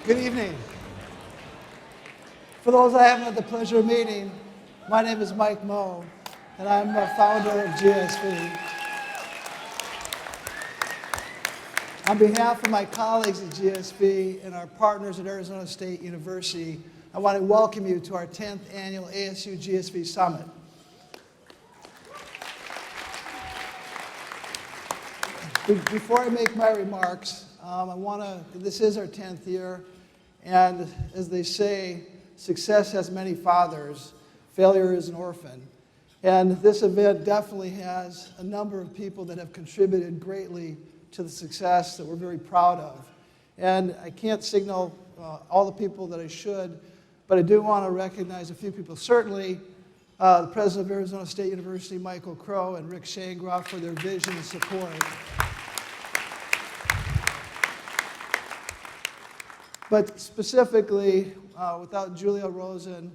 Good evening. For those I haven't had the pleasure of meeting, my name is Mike Moe, and I'm a founder of GSV. On behalf of my colleagues at GSV and our partners at Arizona State University, I want to welcome you to our 10th annual ASU GSV Summit. Before I make my remarks, this is our 10th year, and as they say, success has many fathers, failure is an orphan. And this event definitely has a number of people that have contributed greatly to the success that we're very proud of. And I can't signal all the people that I should, but I do want to recognize a few people. Certainly, the president of Arizona State University, Michael Crow, and Rick Shangroff for their vision and support. But specifically, without Julia Rosen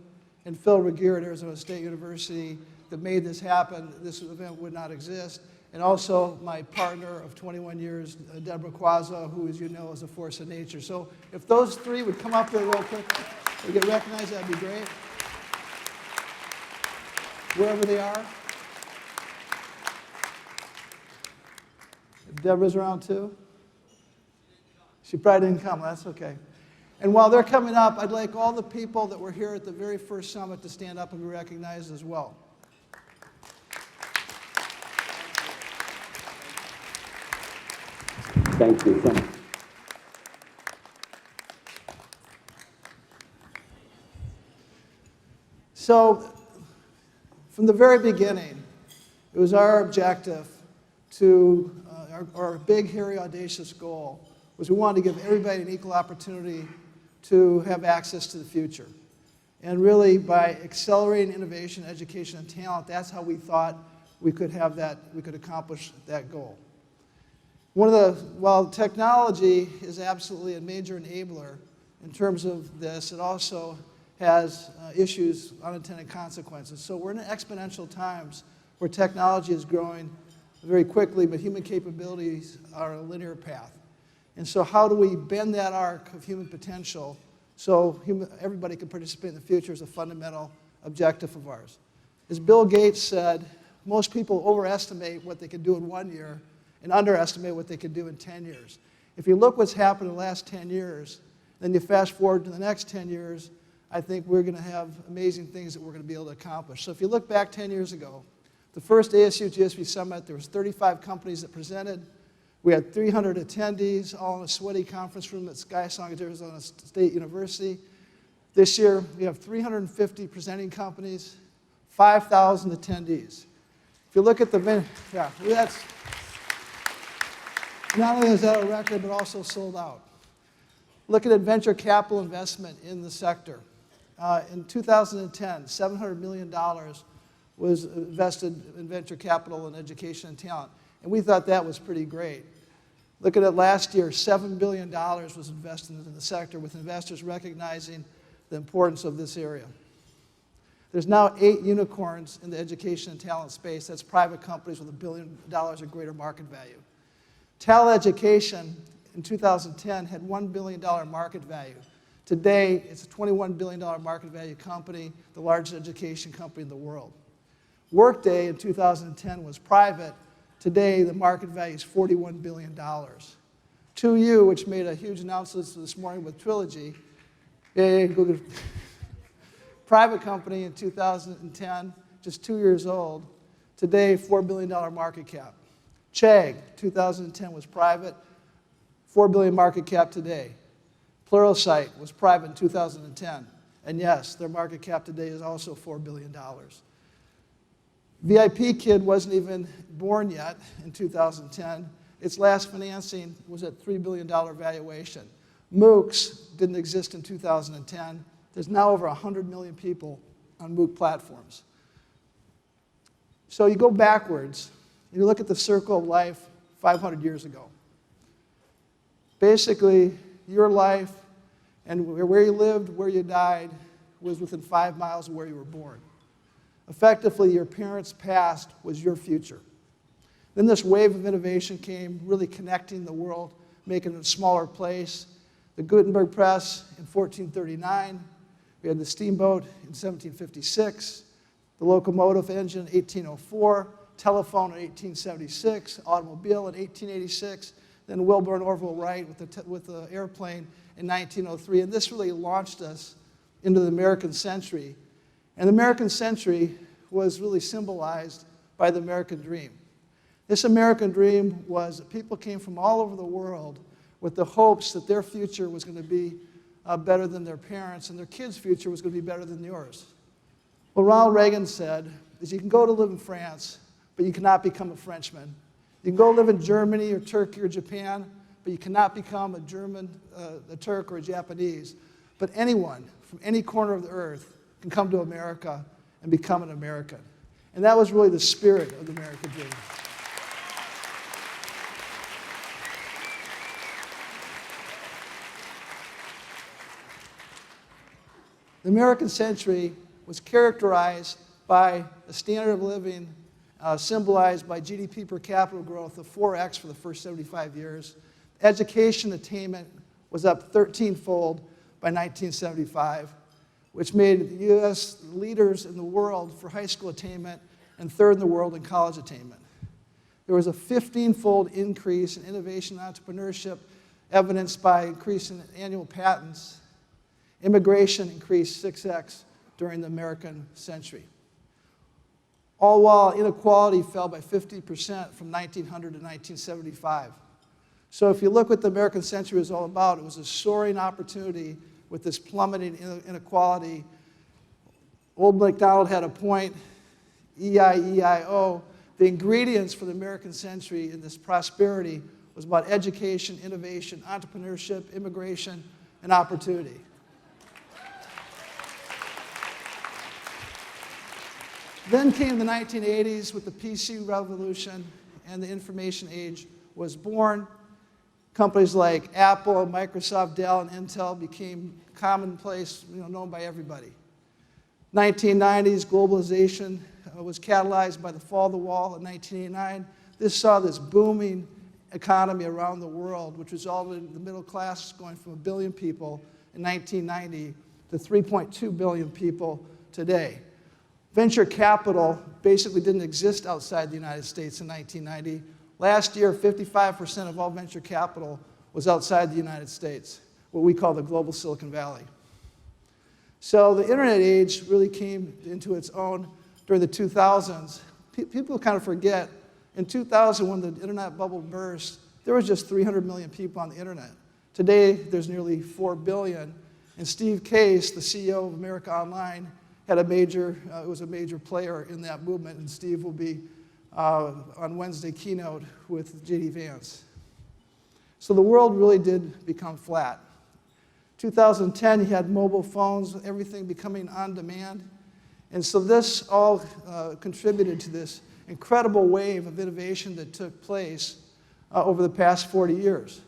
and Phil Regier at Arizona State University that made this happen, this event would not exist. And also my partner of 21 years, Deborah Quazzo, who, as you know, is a force of nature. So if those three would come up here real quick and get recognized, that'd be great. Wherever they are. If Deborah's around too? She probably didn't come, that's okay. And while they're coming up, I'd like all the people that were here at the very first summit to stand up and be recognized as well. Thank you so much. So, from the very beginning, it was our objective to, our big, hairy, audacious goal was we wanted to give everybody an equal opportunity to have access to the future. And really, by accelerating innovation, education, and talent, that's how we thought we could have that, we could accomplish that goal. While technology is absolutely a major enabler in terms of this, it also has issues, unintended consequences. So we're in exponential times where technology is growing very quickly, but human capabilities are a linear path. And so how do we bend that arc of human potential so everybody can participate in the future is a fundamental objective of ours. As Bill Gates said, most people overestimate what they can do in 1 year and underestimate what they can do in 10 years. If you look what's happened in the last 10 years, then you fast forward to the next 10 years, I think we're going to have amazing things that we're going to be able to accomplish. So if you look back 10 years ago, the first ASU GSV Summit, there was 35 companies that presented. We had 300 attendees, all in a sweaty conference room at Skysong at Arizona State University. This year, we have 350 presenting companies, 5,000 attendees. If you look at that's not only is that a record, but also sold out. Looking at venture capital investment in the sector. In 2010, $700 million was invested in venture capital and education and talent. And we thought that was pretty great. Looking at last year, $7 billion was invested into the sector with investors recognizing the importance of this area. There's now 8 unicorns in the education and talent space. That's private companies with $1 billion or greater market value. Talent education in 2010 had $1 billion market value. Today, it's a $21 billion market value company, the largest education company in the world. Workday in 2010 was private. Today, the market value is $41 billion. 2U, which made a huge announcement this morning with Trilogy, private company in 2010, just 2 years old. Today, $4 billion market cap. Chegg, 2010 was private, $4 billion market cap today. Pluralsight was private in 2010. And yes, their market cap today is also $4 billion. VIP Kid wasn't even born yet in 2010. Its last financing was at $3 billion valuation. MOOCs didn't exist in 2010. There's now over 100 million people on MOOC platforms. So you go backwards, you look at the circle of life 500 years ago. Basically, your life and where you lived, where you died, was within 5 miles of where you were born. Effectively, your parents' past was your future. Then this wave of innovation came, really connecting the world, making it a smaller place. the Gutenberg press in 1439. We had the steamboat in 1756, the locomotive engine in 1804, telephone in 1876, automobile in 1886, then Wilbur and Orville Wright with the airplane in 1903. And this really launched us into the American century. And the American century was really symbolized by the American dream. This American dream was that people came from all over the world with the hopes that their future was going to be better than their parents, and their kids' future was going to be better than yours. What Ronald Reagan said is you can go to live in France, but you cannot become a Frenchman. You can go live in Germany or Turkey or Japan, but you cannot become a German, a Turk, or a Japanese. But anyone from any corner of the earth can come to America and become an American. And that was really the spirit of the American dream. The American century was characterized by a standard of living symbolized by GDP per capita growth of 4x for the first 75 years. Education attainment was up 13-fold by 1975, which made the U.S. leaders in the world for high school attainment and third in the world in college attainment. There was a 15-fold increase in innovation and entrepreneurship, evidenced by increase in annual patents. Immigration increased 6x during the American century. All while inequality fell by 50% from 1900 to 1975. So if you look what the American century was all about, it was a soaring opportunity with this plummeting inequality. Old MacDonald had a point, E-I-E-I-O. The ingredients for the American century in this prosperity was about education, innovation, entrepreneurship, immigration, and opportunity. Then came the 1980s with the PC revolution, and the information age was born. Companies like Apple, Microsoft, Dell, and Intel became commonplace, known by everybody. 1990s, globalization was catalyzed by the fall of the wall in 1989. This saw this booming economy around the world, which resulted in the middle class going from 1 billion people in 1990 to 3.2 billion people today. Venture capital basically didn't exist outside the United States in 1990. Last year, 55% of all venture capital was outside the United States, what we call the global Silicon Valley. So the internet age really came into its own during the 2000s. People kind of forget, in 2000 when the internet bubble burst, there was just 300 million people on the internet. Today, there's nearly 4 billion. And Steve Caste, the CEO of America Online, was a major player in that movement, and Steve will be on Wednesday Keynote with J.D. Vance. So the world really did become flat. 2010, you had mobile phones, everything becoming on demand. And so this all contributed to this incredible wave of innovation that took place over the past 40 years.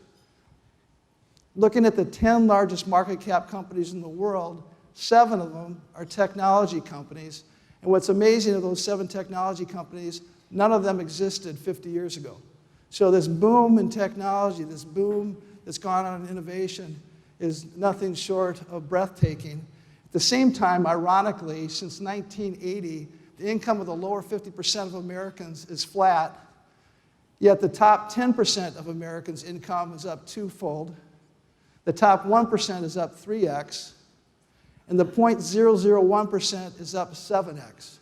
Looking at the 10 largest market cap companies in the world, 7 of them are technology companies. And what's amazing of those 7 technology companies, none of them existed 50 years ago. So this boom in technology, this boom that's gone on in innovation is nothing short of breathtaking. At the same time, ironically, since 1980, the income of the lower 50% of Americans is flat, yet the top 10% of Americans' income is up 2-fold. The top 1% is up 3x. And the 0.001% is up 7x.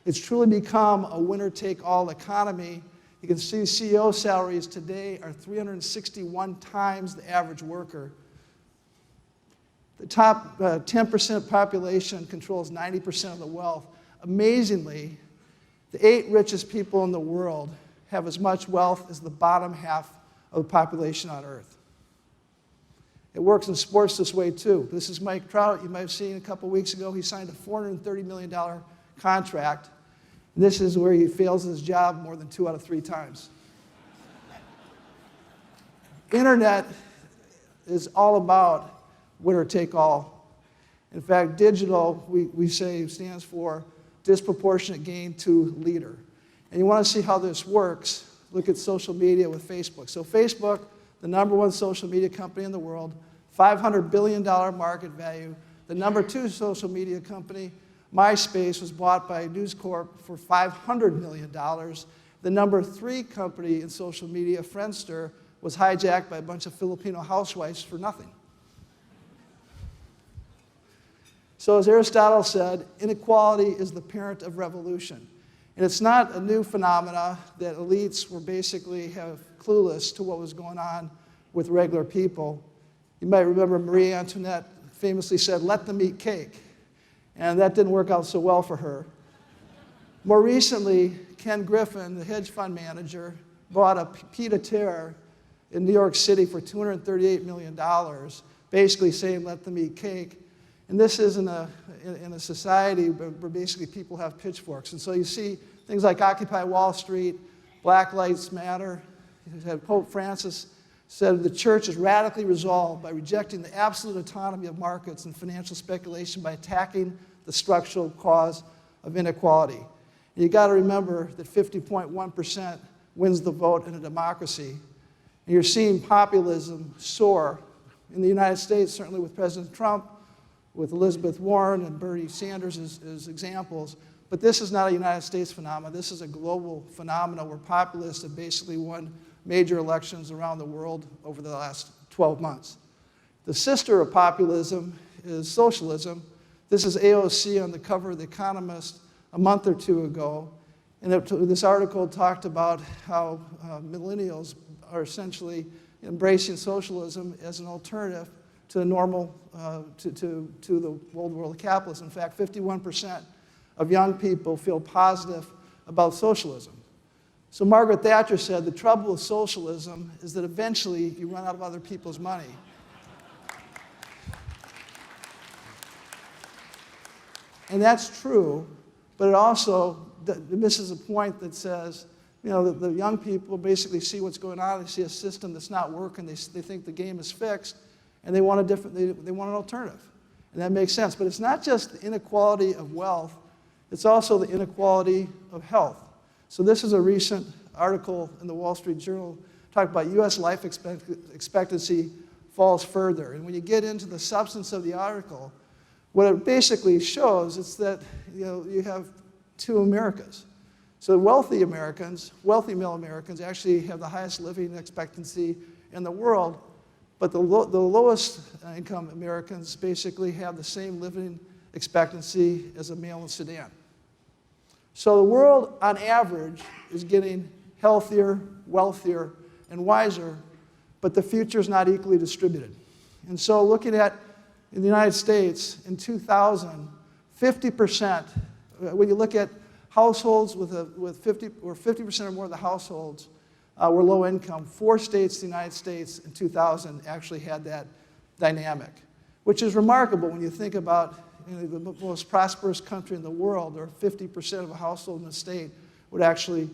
It's truly become a winner-take-all economy. You can see CEO salaries today are 361 times the average worker. The top 10% population controls 90% of the wealth. Amazingly, the 8 richest people in the world have as much wealth as the bottom half of the population on Earth. It works in sports this way, too. This is Mike Trout. You might have seen a couple weeks ago, he signed a $430 million contract. This is where he fails his job more than 2 out of 3 times. Internet is all about winner take all. In fact, digital, we say, stands for disproportionate gain to leader. And you want to see how this works, look at social media with Facebook. So Facebook, the #1 social media company in the world, $500 billion market value. The number 2 social media company, MySpace, was bought by News Corp for $500 million. The number 3 company in social media, Friendster, was hijacked by a bunch of Filipino housewives for nothing. So as Aristotle said, inequality is the parent of revolution. And it's not a new phenomena that elites were basically clueless to what was going on with regular people. You might remember Marie Antoinette famously said, "Let them eat cake." And that didn't work out so well for her. More recently, Ken Griffin, the hedge fund manager, bought a pied-à-terre in New York City for $238 million, basically saying, "Let them eat cake." And this is in a society where basically people have pitchforks. And so you see things like Occupy Wall Street, Black Lives Matter. Pope Francis said the church is radically resolved by rejecting the absolute autonomy of markets and financial speculation by attacking the structural cause of inequality. And you got to remember that 50.1% wins the vote in a democracy. And you're seeing populism soar in the United States, certainly with President Trump, with Elizabeth Warren and Bernie Sanders as examples. But this is not a United States phenomenon. This is a global phenomenon where populists have basically won major elections around the world over the last 12 months. The sister of populism is socialism. This is AOC on the cover of The Economist a month or 2 ago. And this article talked about how millennials are essentially embracing socialism as an alternative to the normal, to the old world of capitalism. In fact, 51% of young people feel positive about socialism. So Margaret Thatcher said, the trouble with socialism is that eventually you run out of other people's money. And that's true, but it also misses a point that says, you know, the young people basically see what's going on, they see a system that's not working, they think the game is fixed, and they want they want an alternative. And that makes sense. But it's not just the inequality of wealth, it's also the inequality of health. So this is a recent article in the Wall Street Journal talking about U.S. life expectancy falls further. And when you get into the substance of the article, what it basically shows is that you have 2 Americas. So wealthy Americans, wealthy male Americans, actually have the highest living expectancy in the world, but the lowest income Americans basically have the same living expectancy as a male in Sudan. So the world, on average, is getting healthier, wealthier, and wiser, but the future is not equally distributed. And so looking at in the United States, in 2000, 50%, when you look at households with 50% or more of the households were low income, 4 states in the United States in 2000 actually had that dynamic, which is remarkable when you think about the most prosperous country in the world, or 50% of a household in a state would actually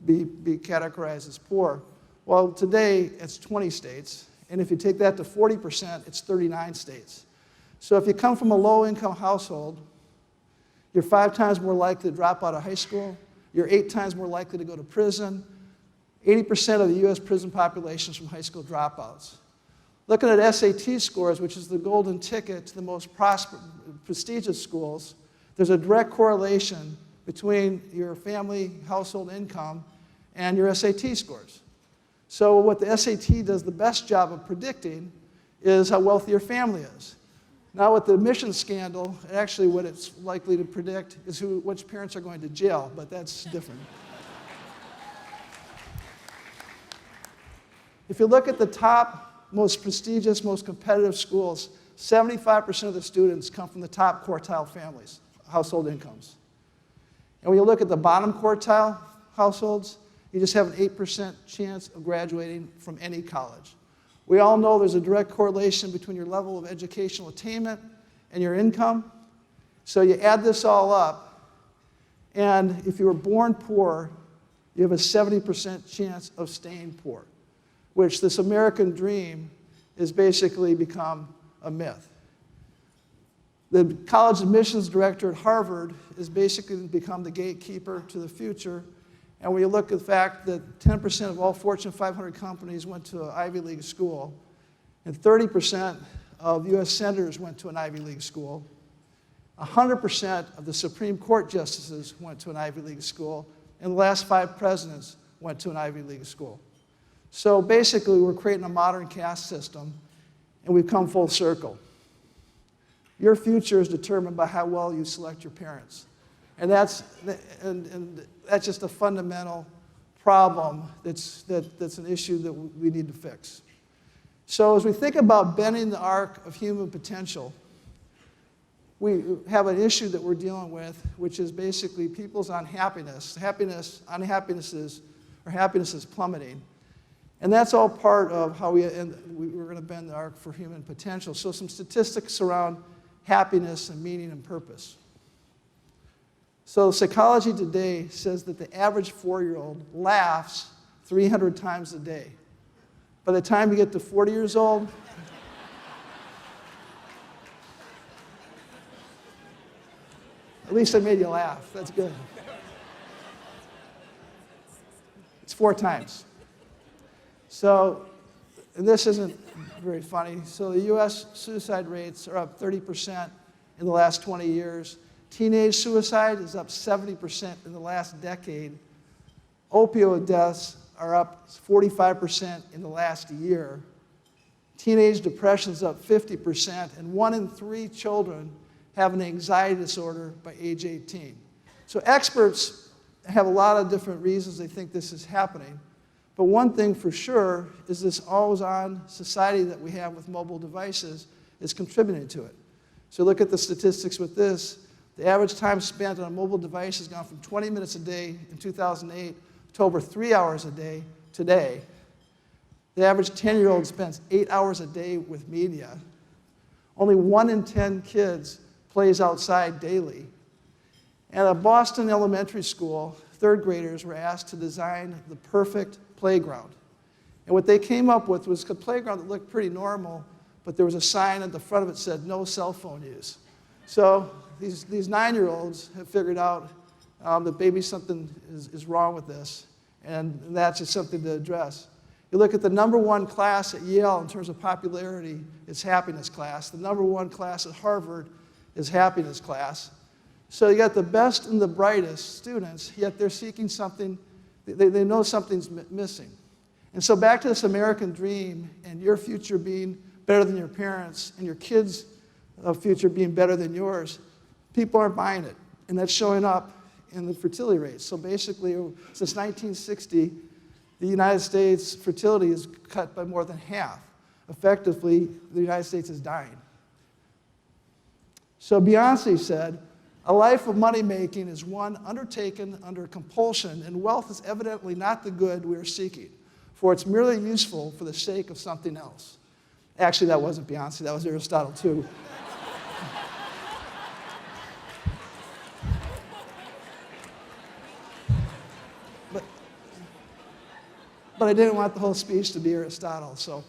be categorized as poor. Well, today it's 20 states, and if you take that to 40%, it's 39 states. So if you come from a low-income household, you're 5 times more likely to drop out of high school, you're 8 times more likely to go to prison. 80% of the U.S. prison population is from high school dropouts. Looking at SAT scores, which is the golden ticket to the most prestigious schools, there's a direct correlation between your family household income and your SAT scores. So what the SAT does the best job of predicting is how wealthy your family is. Now with the admissions scandal, actually what it's likely to predict is which parents are going to jail, but that's different. If you look at the top, most prestigious, most competitive schools, 75% of the students come from the top quartile families, household incomes. And when you look at the bottom quartile households, you just have an 8% chance of graduating from any college. We all know there's a direct correlation between your level of educational attainment and your income. So you add this all up, and if you were born poor, you have a 70% chance of staying poor, which this American dream has basically become a myth. The college admissions director at Harvard has basically become the gatekeeper to the future. And when you look at the fact that 10% of all Fortune 500 companies went to an Ivy League school, and 30% of U.S. senators went to an Ivy League school. 100% of the Supreme Court justices went to an Ivy League school, and the last 5 presidents went to an Ivy League school. So basically, we're creating a modern caste system, and we've come full circle. Your future is determined by how well you select your parents. And that's just a fundamental problem that's an issue that we need to fix. So as we think about bending the arc of human potential, we have an issue that we're dealing with, which is basically people's unhappiness. Happiness is plummeting. And that's all part of how we're going to bend the arc for human potential. So some statistics around happiness and meaning and purpose. So Psychology Today says that the average 4-year-old laughs 300 times a day. By the time you get to 40 years old, at least I made you laugh. That's good. It's 4 times. So, and this isn't very funny. So the U.S. suicide rates are up 30% in the last 20 years. Teenage suicide is up 70% in the last decade. Opioid deaths are up 45% in the last year. Teenage depression is up 50%, and 1 in 3 children have an anxiety disorder by age 18. So experts have a lot of different reasons they think this is happening. But one thing for sure is this always-on society that we have with mobile devices is contributing to it. So look at the statistics with this. The average time spent on a mobile device has gone from 20 minutes a day in 2008 to over 3 hours a day today. The average 10-year-old spends 8 hours a day with media. Only 1 in 10 kids plays outside daily. At a Boston elementary school, 3rd graders were asked to design the perfect playground. And what they came up with was a playground that looked pretty normal, but there was a sign at the front of it that said, "No cell phone use." So these 9-year-olds have figured out that maybe something is wrong with this, and that's just something to address. You look at the #1 class at Yale in terms of popularity, it's happiness class. The #1 class at Harvard is happiness class. So you got the best and the brightest students, yet they're seeking something, they know something's missing. And so back to this American dream and your future being better than your parents and your kids' future being better than yours, people aren't buying it. And that's showing up in the fertility rates. So basically, since 1960, the United States fertility is cut by more than half. Effectively, the United States is dying. So Beyonce said, "A life of money-making is one undertaken under compulsion, and wealth is evidently not the good we are seeking, for it's merely useful for the sake of something else." Actually, that wasn't Beyonce, that was Aristotle too. But I didn't want the whole speech to be Aristotle, so.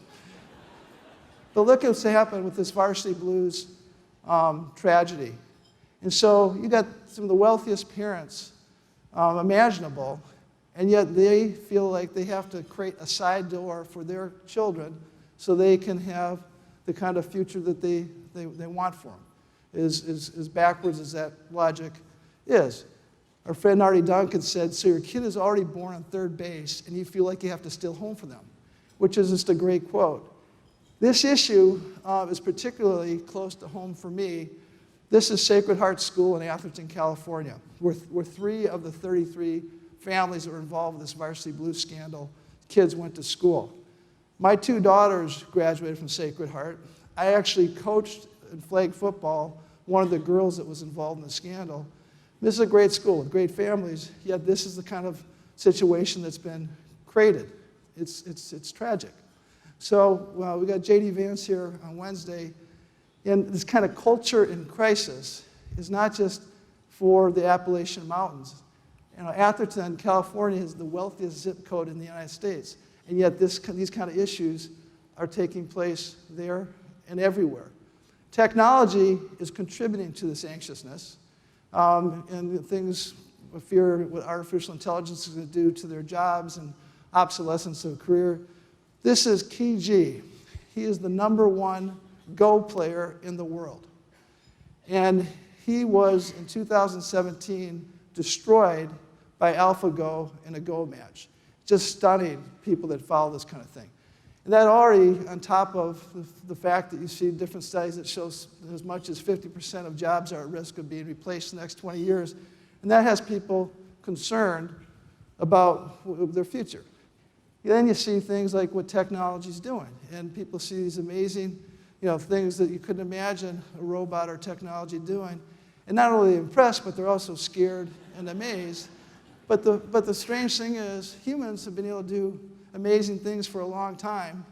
But look at what's happened with this Varsity Blues tragedy. And so you got some of the wealthiest parents imaginable, and yet they feel like they have to create a side door for their children so they can have the kind of future that they want for them. As backwards as that logic is. Our friend Artie Duncan said, "So your kid is already born on 3rd base, and you feel like you have to steal home for them," which is just a great quote. This issue is particularly close to home for me. This is Sacred Heart School in Atherton, California, where 3 of the 33 families that were involved with this Varsity Blues scandal, kids went to school. My 2 daughters graduated from Sacred Heart. I actually coached in flag football one of the girls that was involved in the scandal. This is a great school with great families, yet this is the kind of situation that's been created. It's tragic. So we got J.D. Vance here on Wednesday, and this kind of culture in crisis is not just for the Appalachian Mountains. You know, Atherton, California is the wealthiest zip code in the United States, and yet these kind of issues are taking place there and everywhere. Technology is contributing to this anxiousness. And the things, fear what artificial intelligence is going to do to their jobs and obsolescence of career. This is Key G. He is the #1 Go player in the world. And he was, in 2017, destroyed by AlphaGo in a Go match. Just stunning people that follow this kind of thing. And that already, on top of the fact that you see different studies that show as much as 50% of jobs are at risk of being replaced in the next 20 years, and that has people concerned about their future. Then you see things like what technology is doing, and people see these amazing things that you couldn't imagine a robot or technology doing. And not only impressed, but they're also scared and amazed. But the strange thing is, humans have been able to do amazing things for a long time.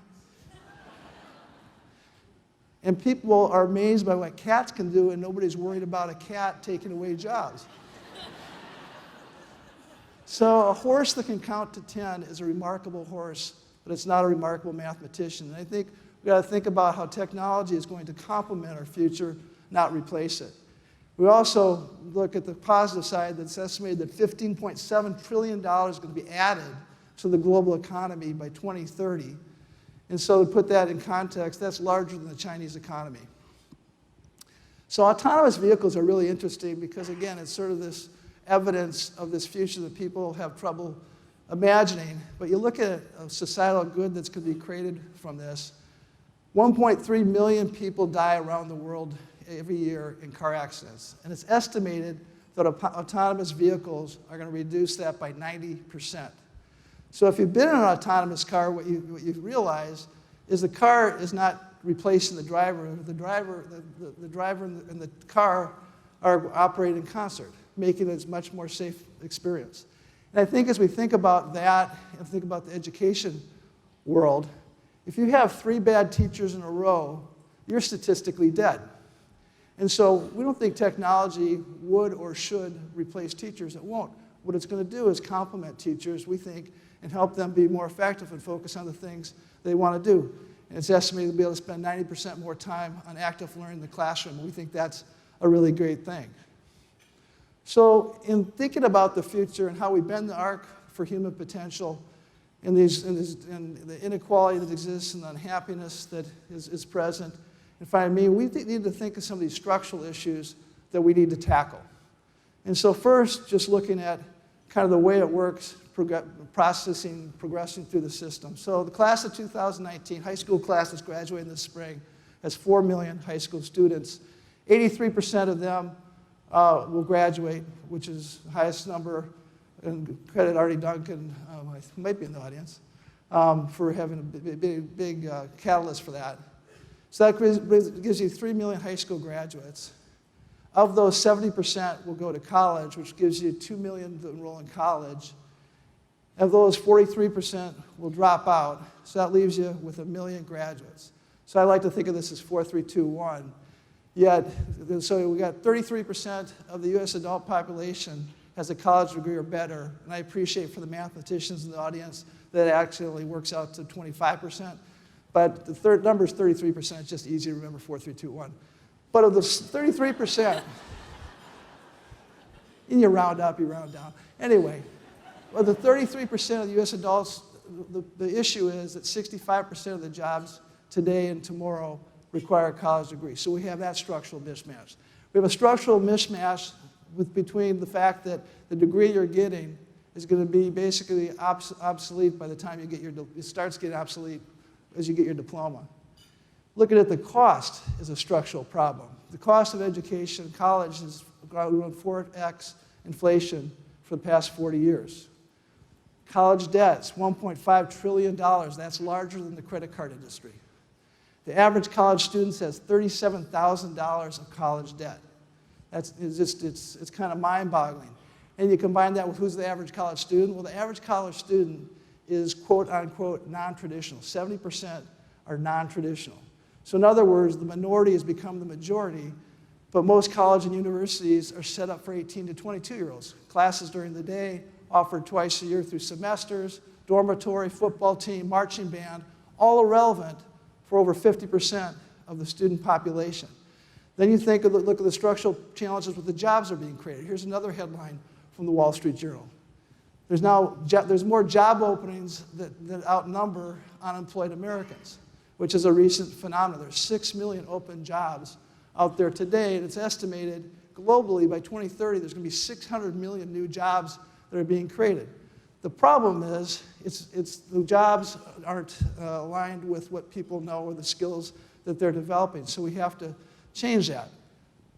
And people are amazed by what cats can do, and nobody's worried about a cat taking away jobs. So a horse that can count to 10 is a remarkable horse, but it's not a remarkable mathematician. And I think we've got to think about how technology is going to complement our future, not replace it. We also look at the positive side that's estimated that $15.7 trillion is going to be added to the global economy by 2030. And so to put that in context, that's larger than the Chinese economy. So autonomous vehicles are really interesting because, again, it's sort of this evidence of this future that people have trouble imagining. But you look at a societal good that's going to be created from this. 1.3 million people die around the world every year in car accidents. And it's estimated that autonomous vehicles are going to reduce that by 90%. So if you've been in an autonomous car, what you realize is the car is not replacing the driver. The driver and the car are operating in concert, making it a much more safe experience. And I think as we think about that and think about the education world, if you have 3 bad teachers in a row, you're statistically dead. And so we don't think technology would or should replace teachers. It won't. What it's going to do is complement teachers, we think, and help them be more effective and focus on the things they want to do. And it's estimated to be able to spend 90% more time on active learning in the classroom. We think that's a really great thing. So in thinking about the future and how we bend the arc for human potential and the inequality that exists and the unhappiness that is present, and finally, we need to think of some of these structural issues that we need to tackle. And so first, just looking at kind of the way it works, progressing through the system. So the class of 2019, high school class that's graduating this spring, has 4 million high school students. 83% of them will graduate, which is the highest number, and credit Artie Duncan, who might be in the audience, for having a big catalyst for that. So that gives you 3 million high school graduates. Of those, 70% will go to college, which gives you 2 million to enroll in college. Of those, 43% will drop out, so that leaves you with 1 million graduates. So I like to think of this as 4, 3, 2, 1. Yet, so we got 33% of the US adult population has a college degree or better, and I appreciate for the mathematicians in the audience that it actually works out to 25%. But the third number is 33%, it's just easy to remember 4, 3, 2, 1. But of the 33%, and you round up, you round down. Anyway, of the 33% of the US adults, the issue is that 65% of the jobs today and tomorrow require a college degree. So we have that structural mismatch. We have a structural mismatch between the fact that the degree you're getting is going to be basically obsolete by the time you get it starts getting obsolete as you get your diploma. Looking at the cost is a structural problem. The cost of education, college, has grown 4x inflation for the past 40 years. College debt's $1.5 trillion. That's larger than the credit card industry. The average college student has $37,000 of college debt. It's kind of mind-boggling. And you combine that with who's the average college student? Well, the average college student is quote-unquote non-traditional. 70% are non-traditional. So in other words, the minority has become the majority, but most colleges and universities are set up for 18 to 22-year-olds. Classes during the day, offered twice a year through semesters, dormitory, football team, marching band, all irrelevant for over 50% of the student population. Then you look at the structural challenges with the jobs that are being created. Here's another headline from the Wall Street Journal. There's more job openings that outnumber unemployed Americans. which is a recent phenomenon. There's 6 million open jobs out there today, and it's estimated globally by 2030 there's going to be 600 million new jobs that are being created. The problem is the jobs aren't aligned with what people know or the skills that they're developing, so we have to change that.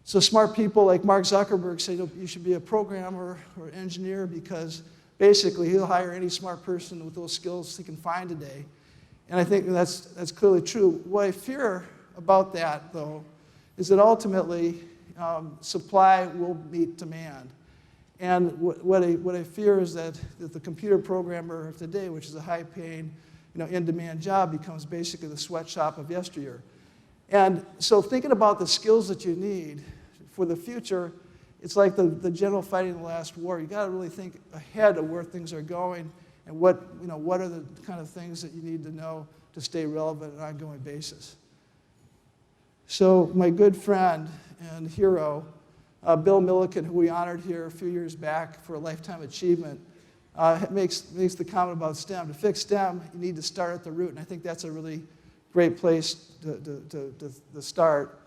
So smart people like Mark Zuckerberg say you should be a programmer or engineer because basically he'll hire any smart person with those skills he can find today. And I think that's clearly true. What I fear about that, though, is that ultimately supply will meet demand. And what I fear is that the computer programmer of today, which is a high-paying, in-demand job, becomes basically the sweatshop of yesteryear. And so thinking about the skills that you need for the future, it's like the general fighting the last war. You got to really think ahead of where things are going and what are the kind of things that you need to know to stay relevant on an ongoing basis. So my good friend and hero, Bill Milliken, who we honored here a few years back for a lifetime achievement, makes the comment about STEM. To fix STEM, you need to start at the root, and I think that's a really great place to start.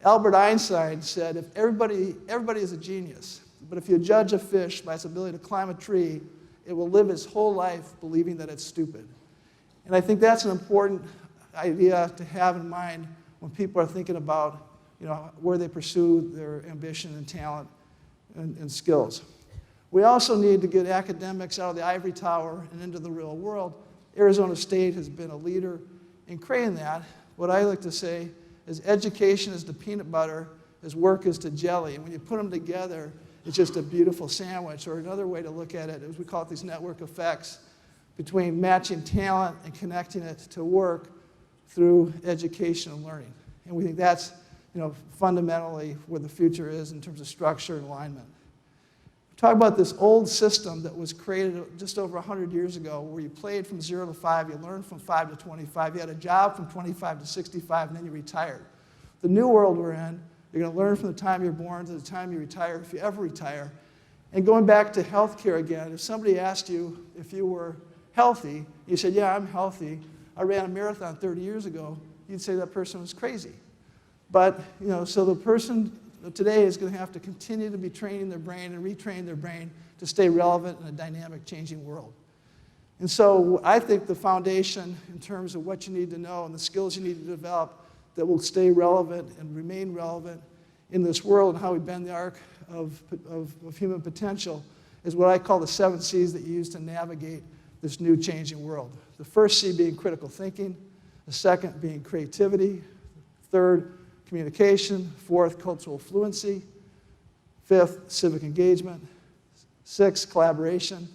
Albert Einstein said, if everybody is a genius, but if you judge a fish by its ability to climb a tree, it will live its whole life believing that it's stupid. And I think that's an important idea to have in mind when people are thinking about where they pursue their ambition and talent and skills. We also need to get academics out of the ivory tower and into the real world. Arizona State has been a leader in creating that. What I like to say is education is to peanut butter, as work is to jelly. And when you put them together, it's just a beautiful sandwich. Or another way to look at it is we call it these network effects between matching talent and connecting it to work through education and learning. And we think that's fundamentally where the future is in terms of structure and alignment. Talk about this old system that was created just over 100 years ago where you played from 0 to 5, you learned from 5 to 25, you had a job from 25 to 65, and then you retired. The new world we're in, you're going to learn from the time you're born to the time you retire, if you ever retire. And going back to healthcare again, if somebody asked you if you were healthy, you said, yeah, I'm healthy, I ran a marathon 30 years ago, you'd say that person was crazy. But, so the person today is going to have to continue to be training their brain and retrain their brain to stay relevant in a dynamic, changing world. And so I think the foundation in terms of what you need to know and the skills you need to develop that will stay relevant and remain relevant in this world and how we bend the arc of human potential is what I call the 7 C's that you use to navigate this new changing world. The first C being critical thinking, the second being creativity, third, communication, fourth, cultural fluency, fifth, civic engagement, sixth, collaboration,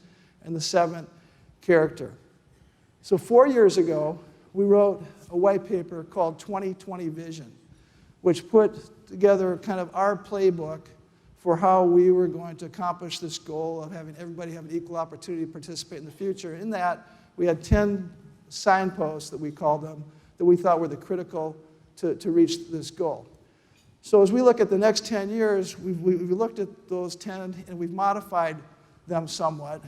and the seventh, character. So 4 years ago, we wrote a white paper called 2020 Vision, which put together kind of our playbook for how we were going to accomplish this goal of having everybody have an equal opportunity to participate in the future. In that, we had 10 signposts that we called them that we thought were the critical to reach this goal. So as we look at the next 10 years, we've looked at those 10 and we've modified them somewhat.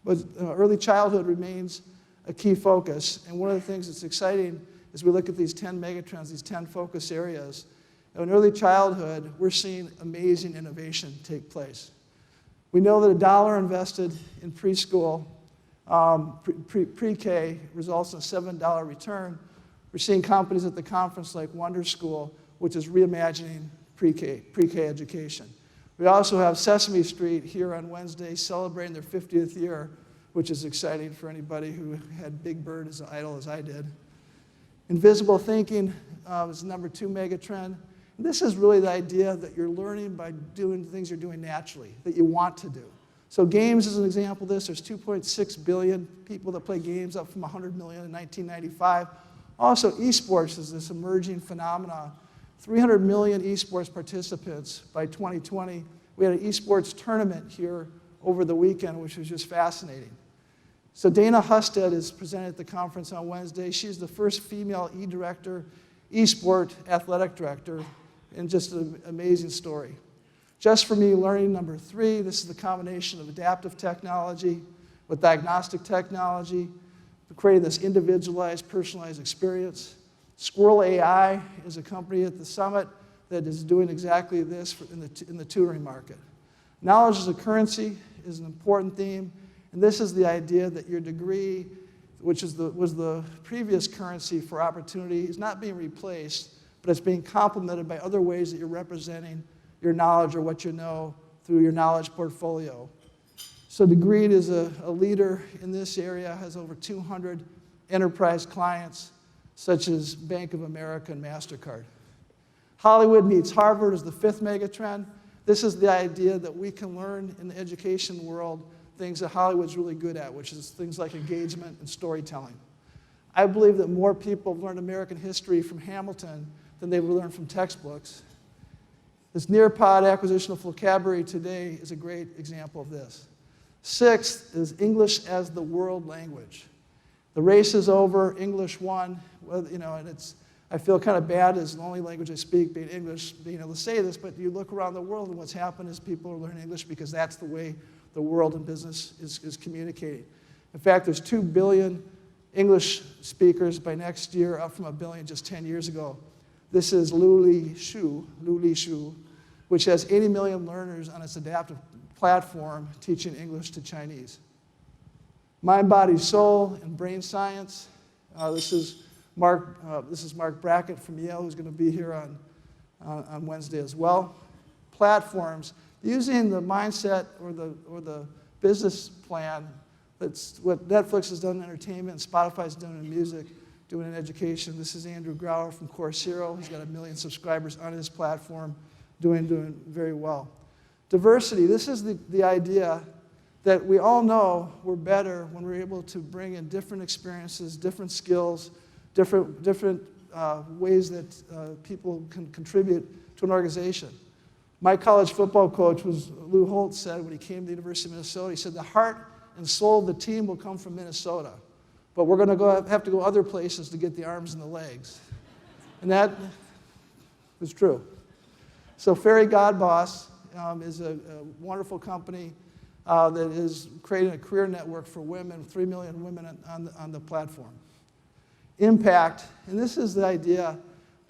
But early childhood remains a key focus. And one of the things that's exciting is we look at these 10 megatrends, these 10 focus areas. In early childhood, we're seeing amazing innovation take place. We know that $1 invested in preschool, pre-K, results in a $7 return. We're seeing companies at the conference like Wonder School, which is reimagining pre-K education. We also have Sesame Street here on Wednesday celebrating their 50th year, which is exciting for anybody who had Big Bird as an idol as I did. Invisible thinking is the number 2 megatrend. And this is really the idea that you're learning by doing things you're doing naturally, that you want to do. So games is an example of this. There's 2.6 billion people that play games, up from 100 million in 1995. Also, esports is this emerging phenomenon. 300 million esports participants by 2020. We had an esports tournament here over the weekend, which was just fascinating. So Dana Husted is presented at the conference on Wednesday. She's the first female e-sport athletic director, and just an amazing story. Just for Me Learning, number 3. This is the combination of adaptive technology with diagnostic technology, creating this individualized, personalized experience. Squirrel AI is a company at the summit that is doing exactly this in the tutoring market. Knowledge as a currency is an important theme, and this is the idea that your degree, which was the previous currency for opportunity, is not being replaced, but it's being complemented by other ways that you're representing your knowledge or what you know through your knowledge portfolio. So Degreed is a leader in this area, has over 200 enterprise clients, such as Bank of America and MasterCard. Hollywood meets Harvard is the fifth megatrend. This is the idea that we can learn in the education world things that Hollywood's really good at, which is things like engagement and storytelling. I believe that more people have learned American history from Hamilton than they've learned from textbooks. This Nearpod acquisition of vocabulary today is a great example of this. Sixth is English as the world language. The race is over, English won, and I feel kind of bad as the only language I speak, being English, being able to say this, but you look around the world and what's happened is people are learning English because that's the way the world and business is communicating. In fact, there's 2 billion English speakers by next year, up from 1 billion just 10 years ago. This is Lu Li Shu, which has 80 million learners on its adaptive platform teaching English to Chinese. Mind, Body, Soul, and Brain Science. This is Mark Brackett from Yale, who's going to be here on Wednesday as well. Platforms, using the mindset or the business plan. That's what Netflix has done in entertainment, Spotify's done in music, doing in education. This is Andrew Grauer from Coursera. He's got 1 million subscribers on his platform, doing very well. Diversity, this is the idea that we all know we're better when we're able to bring in different experiences, different skills, different ways that people can contribute to an organization. My college football coach was Lou Holtz said when he came to the University of Minnesota, he said the heart and soul of the team will come from Minnesota, but we're going to have to go other places to get the arms and the legs. And that was true. So Fairy Godboss is a wonderful company that is creating a career network for women, 3 million women on the platform. Impact, and this is the idea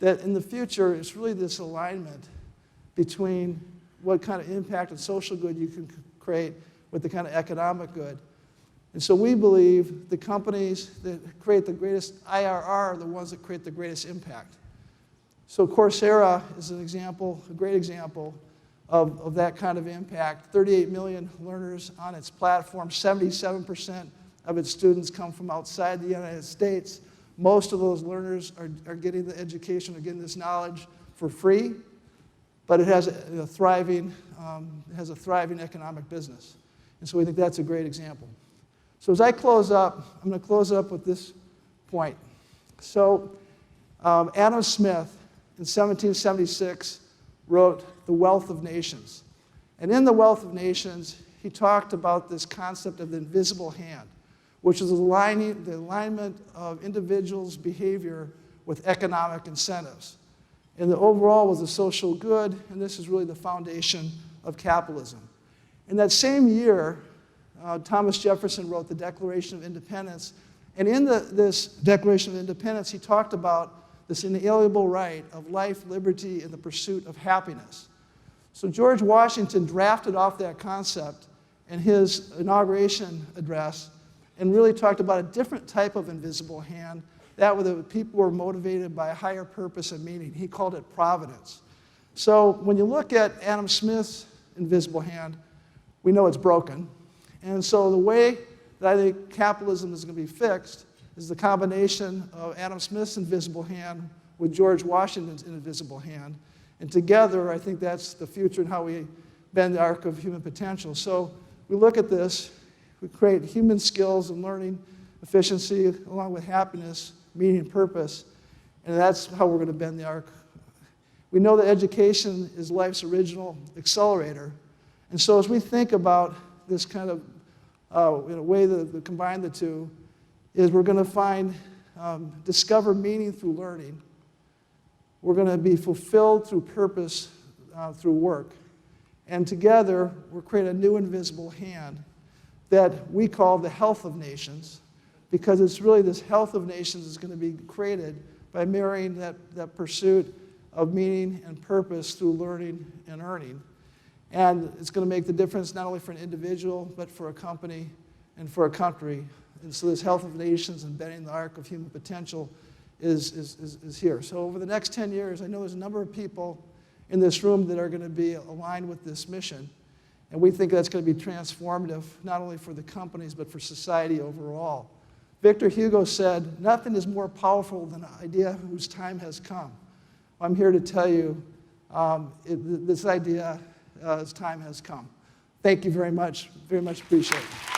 that in the future, it's really this alignment between what kind of impact and social good you can create with the kind of economic good. And so we believe the companies that create the greatest IRR are the ones that create the greatest impact. So Coursera is an example, a great example of that kind of impact. 38 million learners on its platform. 77% of its students come from outside the United States. Most of those learners are getting the education, are getting this knowledge for free, but it has a thriving economic business. And so we think that's a great example. So as I close up, I'm going to close up with this point. So Adam Smith in 1776 wrote The Wealth of Nations. And in The Wealth of Nations, he talked about this concept of the invisible hand, which is the alignment of individuals' behavior with economic incentives. And the overall was a social good, and this is really the foundation of capitalism. In that same year, Thomas Jefferson wrote the Declaration of Independence, and in this Declaration of Independence, he talked about this inalienable right of life, liberty, and the pursuit of happiness. So George Washington drafted off that concept in his inauguration address and really talked about a different type of invisible hand, that where the people were motivated by a higher purpose and meaning. He called it providence. So when you look at Adam Smith's invisible hand, we know it's broken. And so the way that I think capitalism is going to be fixed is the combination of Adam Smith's invisible hand with George Washington's invisible hand. And together, I think that's the future and how we bend the arc of human potential. So we look at this, we create human skills and learning efficiency along with happiness, meaning, and purpose, and that's how we're going to bend the arc. We know that education is life's original accelerator, and so as we think about this kind of in a way that combine the two, is we're going to discover meaning through learning. We're going to be fulfilled through purpose, through work. And together, we're creating a new invisible hand that we call the health of nations, because it's really this health of nations is going to be created by marrying that pursuit of meaning and purpose through learning and earning. And it's going to make the difference not only for an individual, but for a company and for a country. And so this health of nations and bending the arc of human potential is here. So over the next 10 years, I know there's a number of people in this room that are going to be aligned with this mission. And we think that's going to be transformative, not only for the companies, but for society overall. Victor Hugo said, "Nothing is more powerful than an idea whose time has come." I'm here to tell you this idea's time has come. Thank you very much appreciate it.